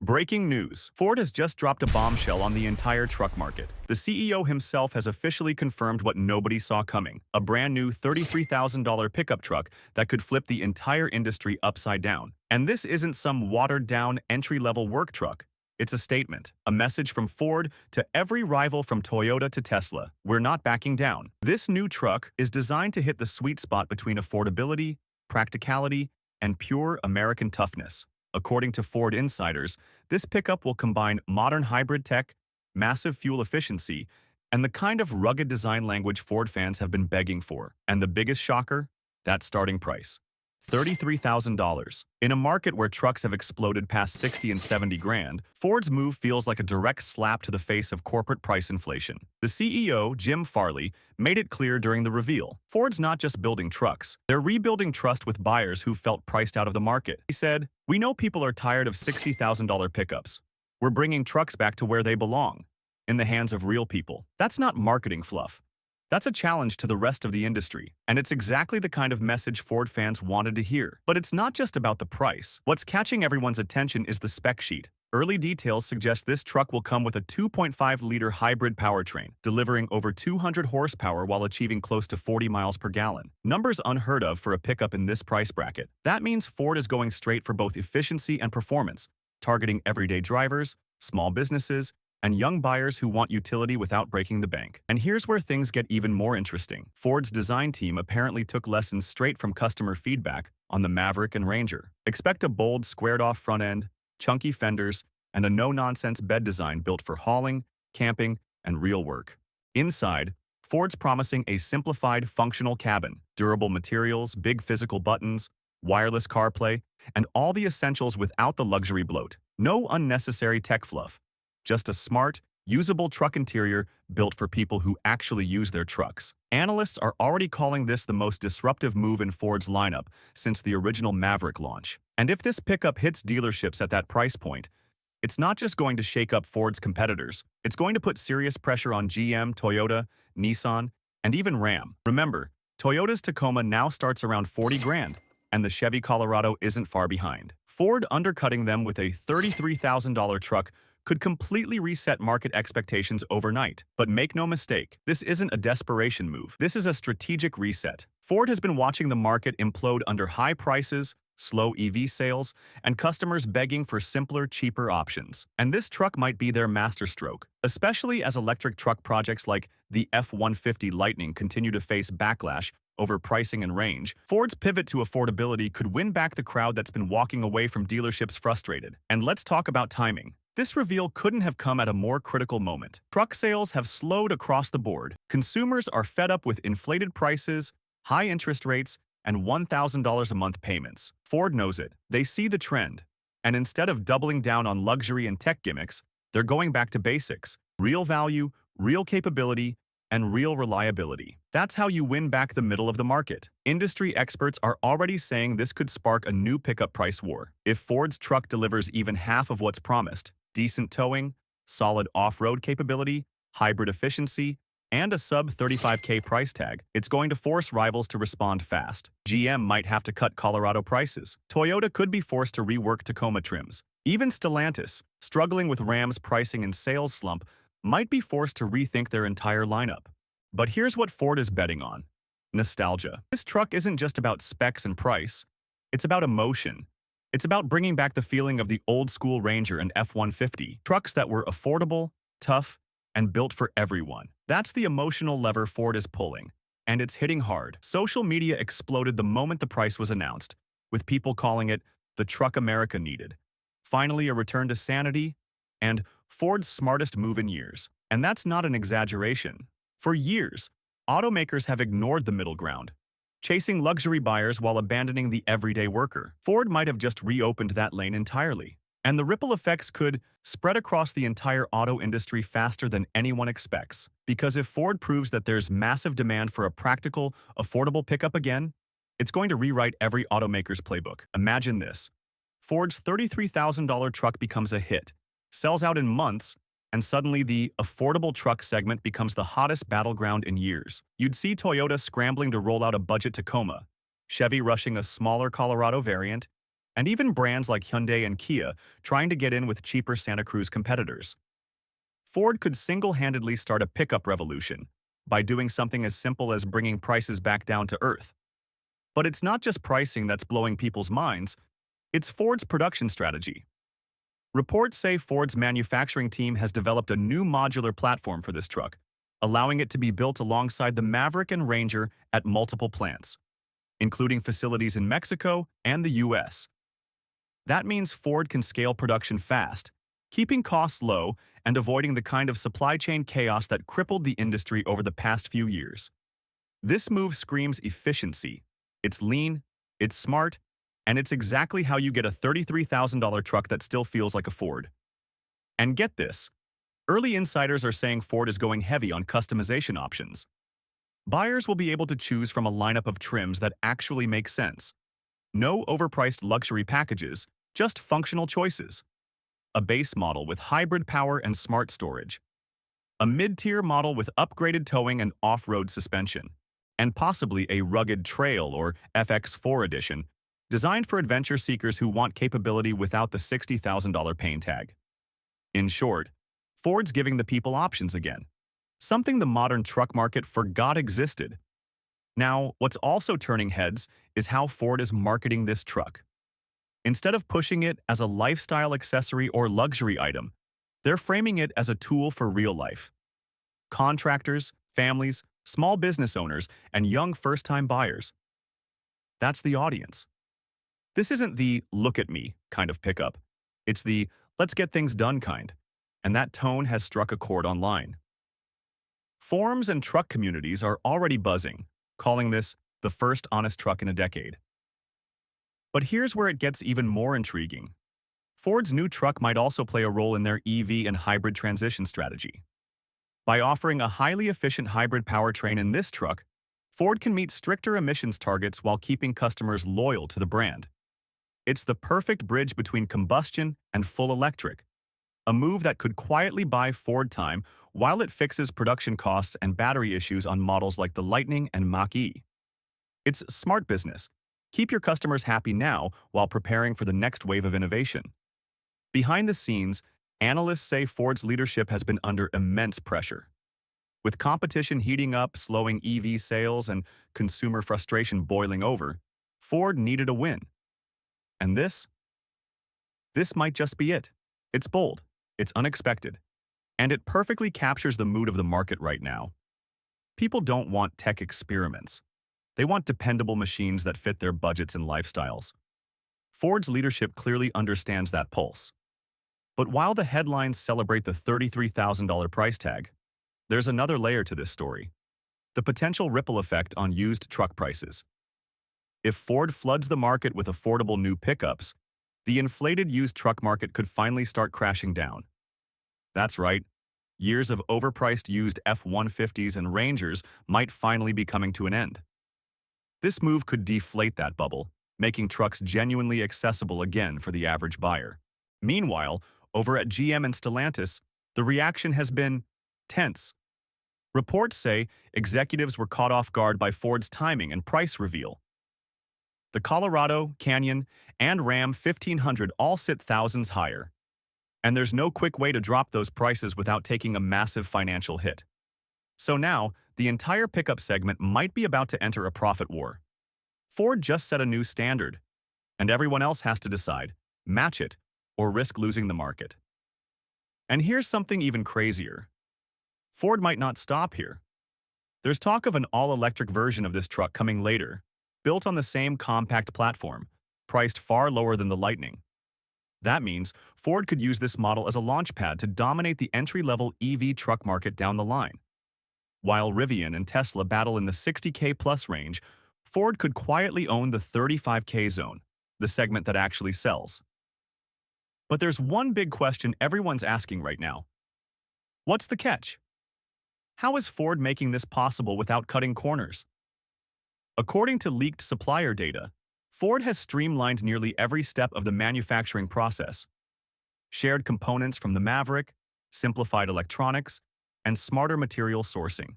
Breaking news. Ford has just dropped a bombshell on the entire truck market. The CEO himself has officially confirmed what nobody saw coming, a brand new $33,000 pickup truck that could flip the entire industry upside down. And this isn't some watered-down entry-level work truck. It's a statement, a message from Ford to every rival from Toyota to Tesla. We're not backing down. This new truck is designed to hit the sweet spot between affordability, practicality, and pure American toughness. According to Ford insiders, this pickup will combine modern hybrid tech, massive fuel efficiency, and the kind of rugged design language Ford fans have been begging for. And the biggest shocker? That starting price. $33,000. In a market where trucks have exploded past 60 and 70 grand, Ford's move feels like a direct slap to the face of corporate price inflation. The CEO, Jim Farley, made it clear during the reveal. Ford's not just building trucks, they're rebuilding trust with buyers who felt priced out of the market. He said, "We know people are tired of $60,000 pickups. We're bringing trucks back to where they belong, in the hands of real people." That's not marketing fluff. That's a challenge to the rest of the industry, and it's exactly the kind of message Ford fans wanted to hear. But it's not just about the price. What's catching everyone's attention is the spec sheet. Early details suggest this truck will come with a 2.5-liter hybrid powertrain, delivering over 200 horsepower while achieving close to 40 miles per gallon. Numbers unheard of for a pickup in this price bracket. That means Ford is going straight for both efficiency and performance, targeting everyday drivers, small businesses, and young buyers who want utility without breaking the bank. And here's where things get even more interesting. Ford's design team apparently took lessons straight from customer feedback on the Maverick and Ranger. Expect a bold, squared-off front end, chunky fenders, and a no-nonsense bed design built for hauling, camping, and real work. Inside, Ford's promising a simplified, functional cabin, durable materials, big physical buttons, wireless CarPlay, and all the essentials without the luxury bloat. No unnecessary tech fluff. Just a smart, usable truck interior built for people who actually use their trucks. Analysts are already calling this the most disruptive move in Ford's lineup since the original Maverick launch. And if this pickup hits dealerships at that price point, it's not just going to shake up Ford's competitors, it's going to put serious pressure on GM, Toyota, Nissan, and even Ram. Remember, Toyota's Tacoma now starts around 40 grand, and the Chevy Colorado isn't far behind. Ford undercutting them with a $33,000 truck could completely reset market expectations overnight. But make no mistake, this isn't a desperation move. This is a strategic reset. Ford has been watching the market implode under high prices, slow EV sales, and customers begging for simpler, cheaper options. And this truck might be their masterstroke, especially as electric truck projects like the F-150 Lightning continue to face backlash over pricing and range. Ford's pivot to affordability could win back the crowd that's been walking away from dealerships frustrated. And let's talk about timing. This reveal couldn't have come at a more critical moment. Truck sales have slowed across the board. Consumers are fed up with inflated prices, high interest rates, and $1,000 a month payments. Ford knows it. They see the trend. And instead of doubling down on luxury and tech gimmicks, they're going back to basics. Real value, real capability, and real reliability. That's how you win back the middle of the market. Industry experts are already saying this could spark a new pickup price war. If Ford's truck delivers even half of what's promised, decent towing, solid off-road capability, hybrid efficiency, and a sub-$35K price tag, it's going to force rivals to respond fast. GM might have to cut Colorado prices. Toyota could be forced to rework Tacoma trims. Even Stellantis, struggling with Ram's pricing and sales slump, might be forced to rethink their entire lineup. But here's what Ford is betting on: nostalgia. This truck isn't just about specs and price. It's about emotion. It's about bringing back the feeling of the old-school Ranger and F-150, trucks that were affordable, tough, and built for everyone. That's the emotional lever Ford is pulling, and it's hitting hard. Social media exploded the moment the price was announced, with people calling it the truck America needed. Finally, a return to sanity, and Ford's smartest move in years. And that's not an exaggeration. For years, automakers have ignored the middle ground, chasing luxury buyers while abandoning the everyday worker. Ford might have just reopened that lane entirely, and the ripple effects could spread across the entire auto industry faster than anyone expects. Because if Ford proves that there's massive demand for a practical, affordable pickup again, it's going to rewrite every automaker's playbook. Imagine this: Ford's $33,000 truck becomes a hit, sells out in months, and suddenly the affordable truck segment becomes the hottest battleground in years. You'd see Toyota scrambling to roll out a budget Tacoma, Chevy rushing a smaller Colorado variant, and even brands like Hyundai and Kia trying to get in with cheaper Santa Cruz competitors. Ford could single-handedly start a pickup revolution by doing something as simple as bringing prices back down to earth. But it's not just pricing that's blowing people's minds, it's Ford's production strategy. Reports say Ford's manufacturing team has developed a new modular platform for this truck, allowing it to be built alongside the Maverick and Ranger at multiple plants, including facilities in Mexico and the US. That means Ford can scale production fast, keeping costs low and avoiding the kind of supply chain chaos that crippled the industry over the past few years. This move screams efficiency. It's lean, it's smart, and it's exactly how you get a $33,000 truck that still feels like a Ford. And get this, early insiders are saying Ford is going heavy on customization options. Buyers will be able to choose from a lineup of trims that actually make sense. No overpriced luxury packages, just functional choices. A base model with hybrid power and smart storage. A mid-tier model with upgraded towing and off-road suspension. And possibly a rugged Trail or FX4 edition, designed for adventure seekers who want capability without the $60,000 pain tag. In short, Ford's giving the people options again, something the modern truck market forgot existed. Now, what's also turning heads is how Ford is marketing this truck. Instead of pushing it as a lifestyle accessory or luxury item, they're framing it as a tool for real life. Contractors, families, small business owners, and young first-time buyers. That's the audience. This isn't the look at me kind of pickup. It's the let's get things done kind. And that tone has struck a chord online. Forums and truck communities are already buzzing, calling this the first honest truck in a decade. But here's where it gets even more intriguing. Ford's new truck might also play a role in their EV and hybrid transition strategy. By offering a highly efficient hybrid powertrain in this truck, Ford can meet stricter emissions targets while keeping customers loyal to the brand. It's the perfect bridge between combustion and full electric, a move that could quietly buy Ford time while it fixes production costs and battery issues on models like the Lightning and Mach-E. It's smart business. Keep your customers happy now while preparing for the next wave of innovation. Behind the scenes, analysts say Ford's leadership has been under immense pressure. With competition heating up, slowing EV sales, and consumer frustration boiling over, Ford needed a win. And this might just be it. It's bold, it's unexpected, and it perfectly captures the mood of the market right now. People don't want tech experiments. They want dependable machines that fit their budgets and lifestyles. Ford's leadership clearly understands that pulse. But while the headlines celebrate the $33,000 price tag, there's another layer to this story: the potential ripple effect on used truck prices. If Ford floods the market with affordable new pickups, the inflated used truck market could finally start crashing down. That's right, years of overpriced used F-150s and Rangers might finally be coming to an end. This move could deflate that bubble, making trucks genuinely accessible again for the average buyer. Meanwhile, over at GM and Stellantis, the reaction has been tense. Reports say executives were caught off guard by Ford's timing and price reveal. The Colorado, Canyon, and Ram 1500 all sit thousands higher. And there's no quick way to drop those prices without taking a massive financial hit. So now, the entire pickup segment might be about to enter a profit war. Ford just set a new standard, and everyone else has to decide, match it, or risk losing the market. And here's something even crazier. Ford might not stop here. There's talk of an all-electric version of this truck coming later, built on the same compact platform, priced far lower than the Lightning. That means Ford could use this model as a launchpad to dominate the entry-level EV truck market down the line. While Rivian and Tesla battle in the $60K plus range, Ford could quietly own the $35K zone, the segment that actually sells. But there's one big question everyone's asking right now. What's the catch? How is Ford making this possible without cutting corners? According to leaked supplier data, Ford has streamlined nearly every step of the manufacturing process. Shared components from the Maverick, simplified electronics, and smarter material sourcing.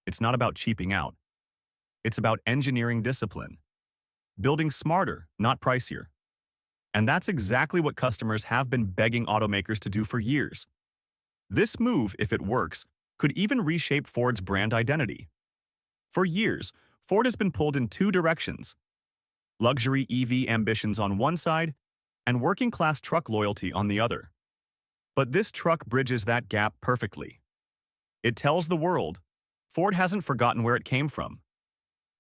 It's not about cheaping out. It's about engineering discipline. Building smarter, not pricier. And that's exactly what customers have been begging automakers to do for years. This move, if it works, could even reshape Ford's brand identity. For years, Ford has been pulled in two directions: luxury EV ambitions on one side and working-class truck loyalty on the other. But this truck bridges that gap perfectly. It tells the world Ford hasn't forgotten where it came from.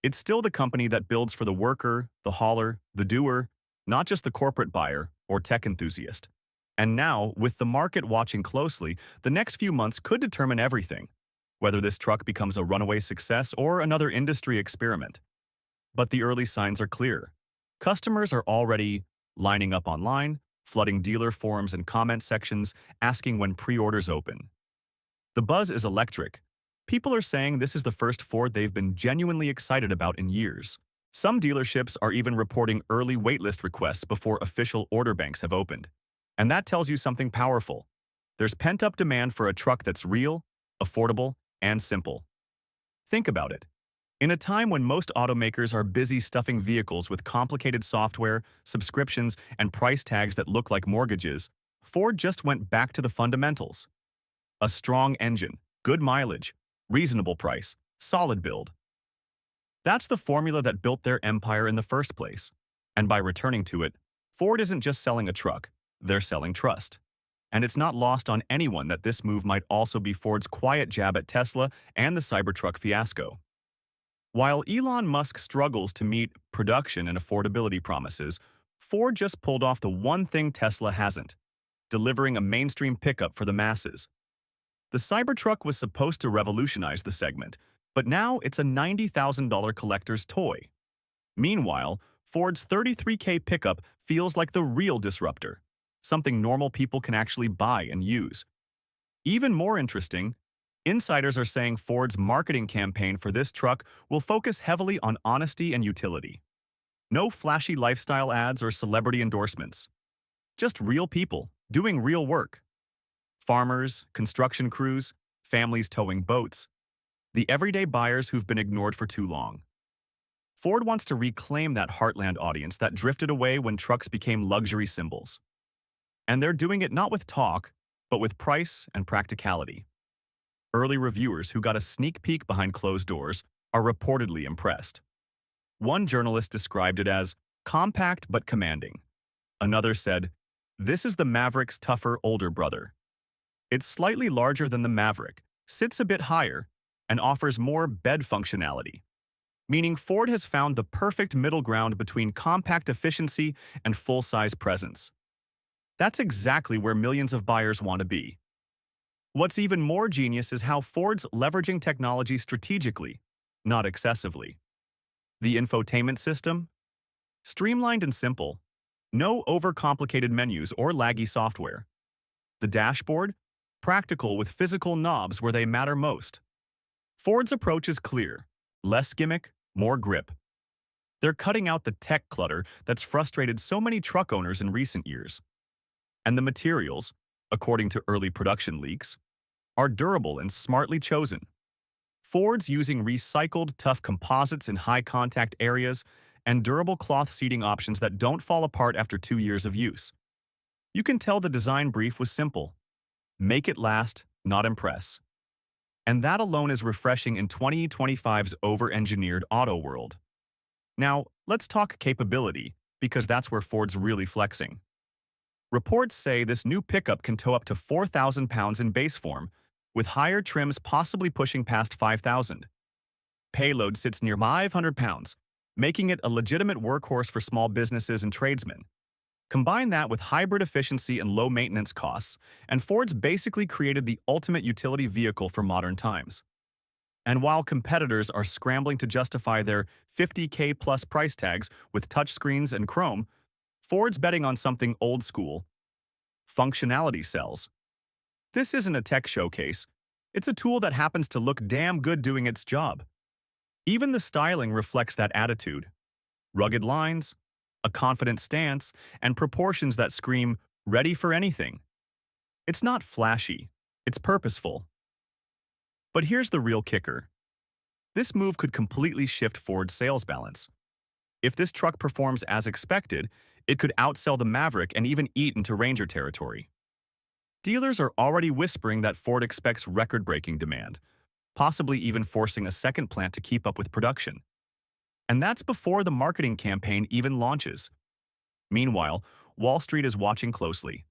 It's still the company that builds for the worker, the hauler, the doer, not just the corporate buyer or tech enthusiast. And now, with the market watching closely, the next few months could determine everything, whether this truck becomes a runaway success or another industry experiment. But the early signs are clear. Customers are already lining up online, flooding dealer forums and comment sections, asking when pre-orders open. The buzz is electric. People are saying this is the first Ford they've been genuinely excited about in years. Some dealerships are even reporting early waitlist requests before official order banks have opened. And that tells you something powerful. There's pent-up demand for a truck that's real, affordable, and simple. Think about it. In a time when most automakers are busy stuffing vehicles with complicated software, subscriptions, and price tags that look like mortgages, Ford just went back to the fundamentals. A strong engine, good mileage, reasonable price, solid build. That's the formula that built their empire in the first place. And by returning to it, Ford isn't just selling a truck, they're selling trust. And it's not lost on anyone that this move might also be Ford's quiet jab at Tesla and the Cybertruck fiasco. While Elon Musk struggles to meet production and affordability promises, Ford just pulled off the one thing Tesla hasn't: delivering a mainstream pickup for the masses. The Cybertruck was supposed to revolutionize the segment, but now it's a $90,000 collector's toy. Meanwhile, Ford's $33K pickup feels like the real disruptor, something normal people can actually buy and use. Even more interesting, insiders are saying Ford's marketing campaign for this truck will focus heavily on honesty and utility. No flashy lifestyle ads or celebrity endorsements. Just real people doing real work. Farmers, construction crews, families towing boats. The everyday buyers who've been ignored for too long. Ford wants to reclaim that heartland audience that drifted away when trucks became luxury symbols. And they're doing it not with talk, but with price and practicality. Early reviewers who got a sneak peek behind closed doors are reportedly impressed. One journalist described it as compact but commanding. Another said, "This is the Maverick's tougher older brother." It's slightly larger than the Maverick, sits a bit higher, and offers more bed functionality. Meaning Ford has found the perfect middle ground between compact efficiency and full-size presence. That's exactly where millions of buyers want to be. What's even more genius is how Ford's leveraging technology strategically, not excessively. The infotainment system? Streamlined and simple. No overcomplicated menus or laggy software. The dashboard? Practical with physical knobs where they matter most. Ford's approach is clear. Less gimmick, more grip. They're cutting out the tech clutter that's frustrated so many truck owners in recent years. And the materials, according to early production leaks, are durable and smartly chosen. Ford's using recycled, tough composites in high-contact areas and durable cloth seating options that don't fall apart after 2 years of use. You can tell the design brief was simple. Make it last, not impress. And that alone is refreshing in 2025's over-engineered auto world. Now, let's talk capability, because that's where Ford's really flexing. Reports say this new pickup can tow up to 4,000 pounds in base form, with higher trims possibly pushing past 5,000. Payload sits near 500 pounds, making it a legitimate workhorse for small businesses and tradesmen. Combine that with hybrid efficiency and low maintenance costs, and Ford's basically created the ultimate utility vehicle for modern times. And while competitors are scrambling to justify their $50K plus price tags with touchscreens and chrome, Ford's betting on something old school: functionality cells. This isn't a tech showcase. It's a tool that happens to look damn good doing its job. Even the styling reflects that attitude. Rugged lines, a confident stance, and proportions that scream, ready for anything. It's not flashy, it's purposeful. But here's the real kicker. This move could completely shift Ford's sales balance. If this truck performs as expected, It could outsell the Maverick and even eat into Ranger territory. Dealers are already whispering that Ford expects record-breaking demand, possibly even forcing a second plant to keep up with production. And that's before the marketing campaign even launches. Meanwhile, Wall Street is watching closely.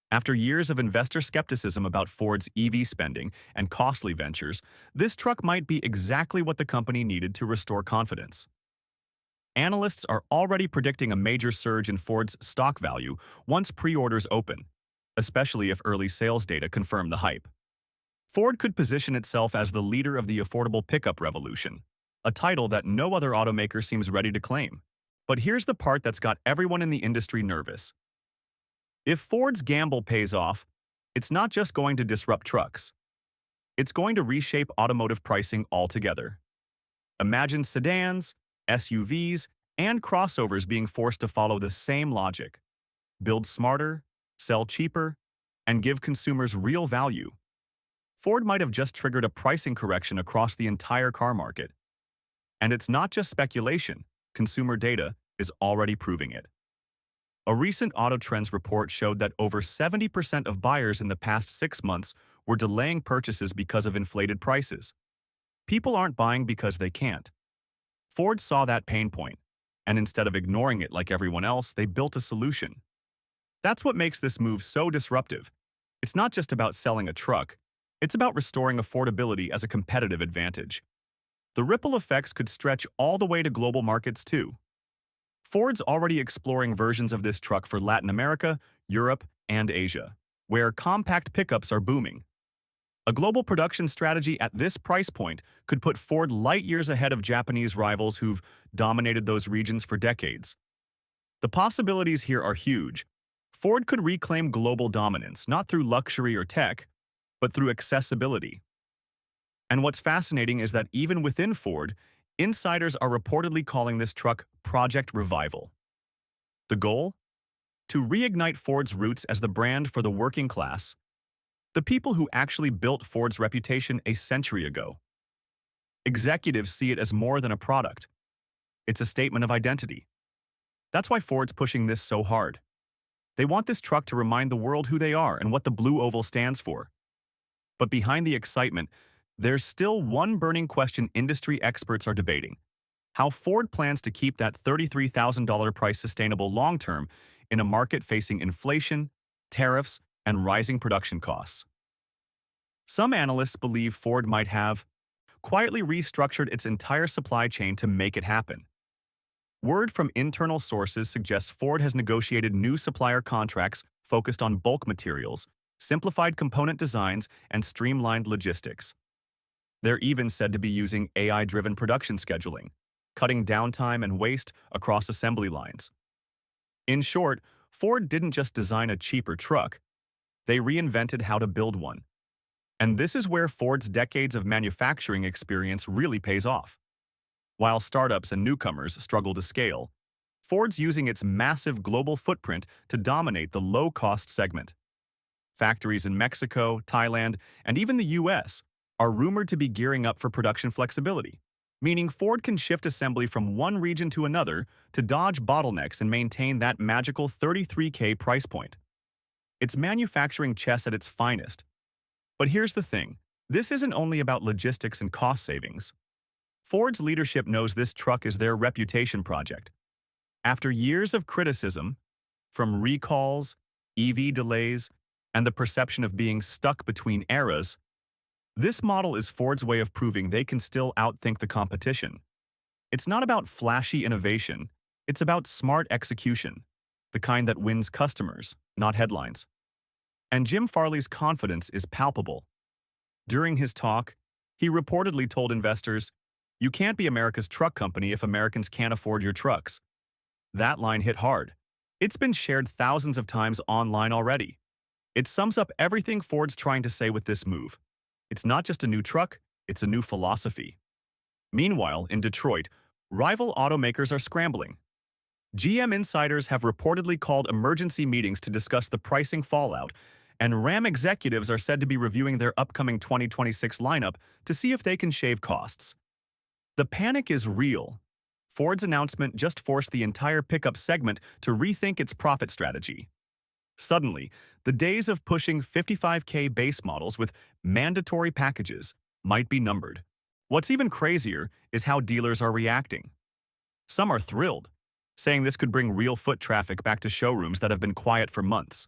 After years of investor skepticism about Ford's EV spending and costly ventures, this truck might be exactly what the company needed to restore confidence. Analysts are already predicting a major surge in Ford's stock value once pre-orders open, especially if early sales data confirm the hype. Ford could position itself as the leader of the affordable pickup revolution, a title that no other automaker seems ready to claim. But here's the part that's got everyone in the industry nervous. If Ford's gamble pays off, it's not just going to disrupt trucks. It's going to reshape automotive pricing altogether. Imagine sedans, SUVs, and crossovers being forced to follow the same logic. Build smarter, sell cheaper, and give consumers real value. Ford might have just triggered a pricing correction across the entire car market. And it's not just speculation. Consumer data is already proving it. A recent Auto Trends report showed that over 70% of buyers in the past 6 months were delaying purchases because of inflated prices. People aren't buying because they can't. Ford saw that pain point, and instead of ignoring it like everyone else, they built a solution. That's what makes this move so disruptive. It's not just about selling a truck, it's about restoring affordability as a competitive advantage. The ripple effects could stretch all the way to global markets too. Ford's already exploring versions of this truck for Latin America, Europe, and Asia, where compact pickups are booming. A global production strategy at this price point could put Ford light years ahead of Japanese rivals who've dominated those regions for decades. The possibilities here are huge. Ford could reclaim global dominance, not through luxury or tech, but through accessibility. And what's fascinating is that even within Ford, insiders are reportedly calling this truck Project Revival. The goal? To reignite Ford's roots as the brand for the working class, the people who actually built Ford's reputation a century ago. Executives see it as more than a product. It's a statement of identity. That's why Ford's pushing this so hard. They want this truck to remind the world who they are and what the blue oval stands for. But behind the excitement, there's still one burning question industry experts are debating: how Ford plans to keep that $33,000 price sustainable long-term in a market facing inflation, tariffs, and rising production costs. Some analysts believe Ford might have quietly restructured its entire supply chain to make it happen. Word from internal sources suggests Ford has negotiated new supplier contracts focused on bulk materials, simplified component designs, and streamlined logistics. They're even said to be using AI-driven production scheduling, cutting downtime and waste across assembly lines. In short, Ford didn't just design a cheaper truck, they reinvented how to build one. And this is where Ford's decades of manufacturing experience really pays off. While startups and newcomers struggle to scale, Ford's using its massive global footprint to dominate the low-cost segment. Factories in Mexico, Thailand, and even the US are rumored to be gearing up for production flexibility, meaning Ford can shift assembly from one region to another to dodge bottlenecks and maintain that magical $33K price point. It's manufacturing chess at its finest. But here's the thing, this isn't only about logistics and cost savings. Ford's leadership knows this truck is their reputation project. After years of criticism, from recalls, EV delays, and the perception of being stuck between eras, this model is Ford's way of proving they can still outthink the competition. It's not about flashy innovation, it's about smart execution, the kind that wins customers, not headlines. And Jim Farley's confidence is palpable. During his talk, he reportedly told investors, "You can't be America's truck company if Americans can't afford your trucks." That line hit hard. It's been shared thousands of times online already. It sums up everything Ford's trying to say with this move. It's not just a new truck, it's a new philosophy. Meanwhile, in Detroit, rival automakers are scrambling. GM insiders have reportedly called emergency meetings to discuss the pricing fallout, and Ram executives are said to be reviewing their upcoming 2026 lineup to see if they can shave costs. The panic is real. Ford's announcement just forced the entire pickup segment to rethink its profit strategy. Suddenly, the days of pushing 55K base models with mandatory packages might be numbered. What's even crazier is how dealers are reacting. Some are thrilled, saying this could bring real foot traffic back to showrooms that have been quiet for months.